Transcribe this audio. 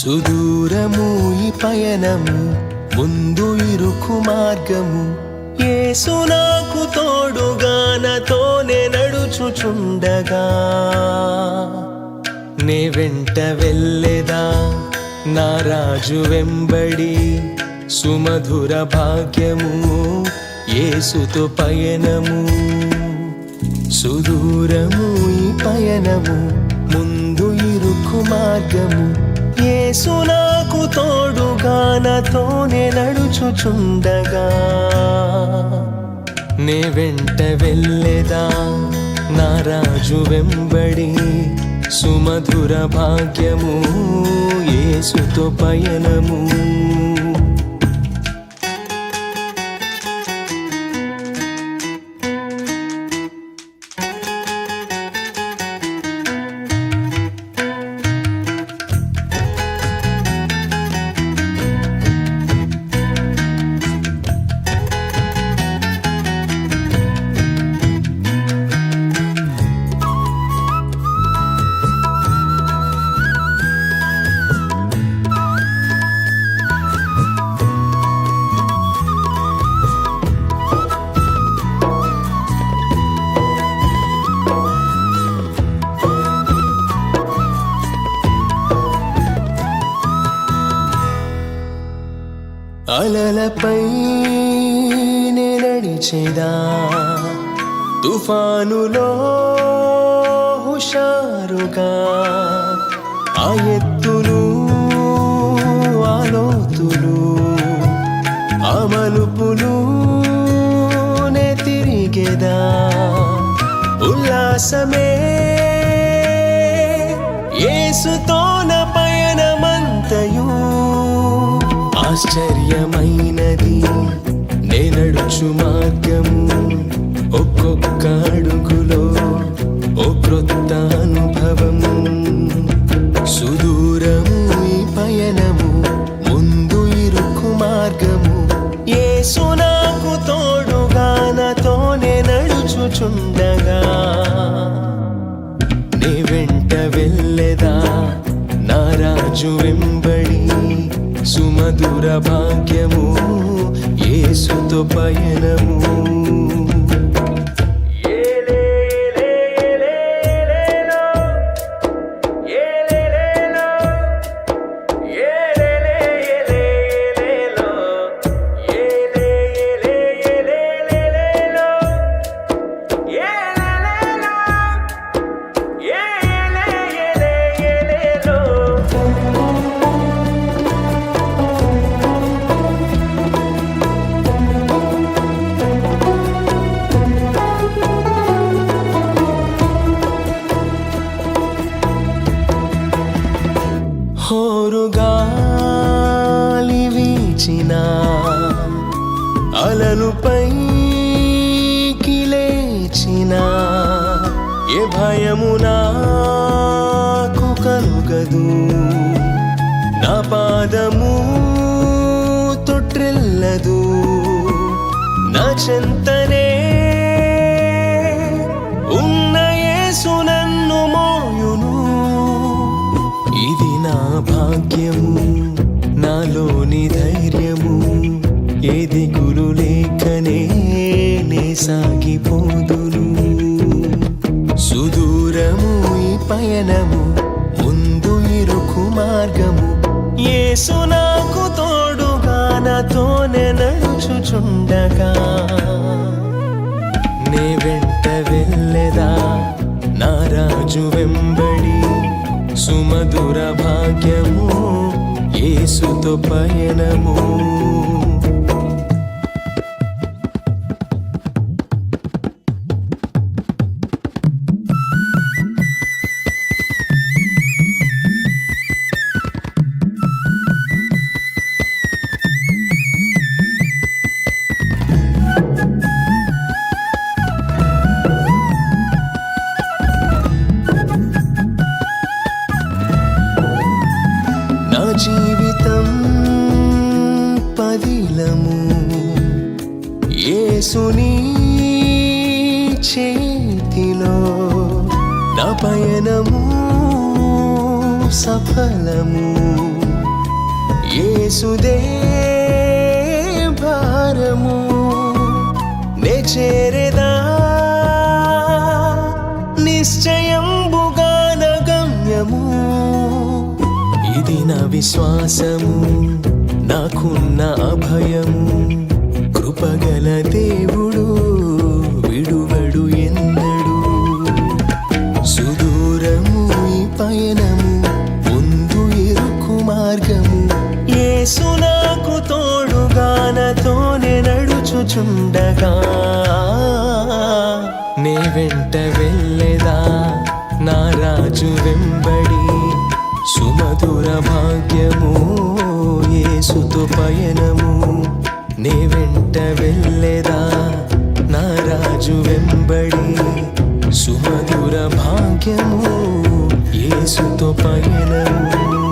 సుదూరము ఈ పయనము, ముందు ఇరుకు మార్గము. యేసు నాకు తోడుగా నాతోనే నడుచుచుండగా, నే వెంట వెళ్ళెదా నా రాజు వెంబడి. సుమధుర భాగ్యము యేసుతో పయనము. సుదూరము ఈ పయనము, ముందు ఇరుకు మార్గము. యేసు నాకు తోడుగా నాతోనే నడుచుచుండగా, నే వెంట వెళ్ళెదా నా రాజు వెంబడి. సుమధుర భాగ్యము యేసుతో పయనము. అలలపై నే నడిచేదా, తుఫానులో హుషారుగా. ఆ ఎత్తులు ఆ లోతులు ఆ మలుపులు నే తిరిగేదా. ఉల్లాసమే యేసుతో నా పయనమంతయు. ఆశ్చర్యమైనది నే నడుచు మార్గము, ఒక్కొక్క అడుగులో ఓ క్రొత్త అనుభవం. సుదూరము ఈ పయనము, ముందు ఇరుకు మార్గము. యేసు నాకు తోడుగా నాతోనే నడుచుచుండగా, నే వెంట వెళ్ళెదా నా రాజు వెంబడి. సుమధుర భాగ్యము యేసుతో పయనము. హోరుగాలి వీచిన అలలు పైకి లేచిన, ఏ భయము నాకు కలుగదు. నా పాదము తొట్టిల్లదు, నా చెంతనే ఉన్న యేసు నన్ను మోయును. ఇది నా భాగ్యము, నాలోని ధైర్యము. ఏ దిగులు లేకనే నే సాగిపోదును. సుదూరము ఈ పయనము, ముందు ఇరుకు మార్గము. యేసు నాకు తోడుగా నాతోనే నడుచుచుండగా, నే వెంట వెళ్ళెదా నా రాజు వెంబడి. సుమధుర భాగ్యము యేసుతో పయనము. నా జీవితం పదిలము, యేసుని చేతిలో. నా పయనము సఫలము, యేసుదే భారము నే చేరెదా నిశ్చయంబుగాన గమ్యము. ఇది నా విశ్వాసము, నాకున్న అభయము. కృపగల దేవుడు విడువడు ఎన్నడు. సుదూరము ఈ పయనము, ముందు ఇరుకు మార్గము. యేసు నాకు తోడుగానతోనే నడుచుచుండగా నే వెంట వెళ్ళెదా నా రాజు వెంబడి. సుమధుర భాగ్యము యేసుతో పయనము. నే వెంట వెళ్ళెదా నా రాజు వెంబడి. సుమధుర భాగ్యము యేసుతో పయనము.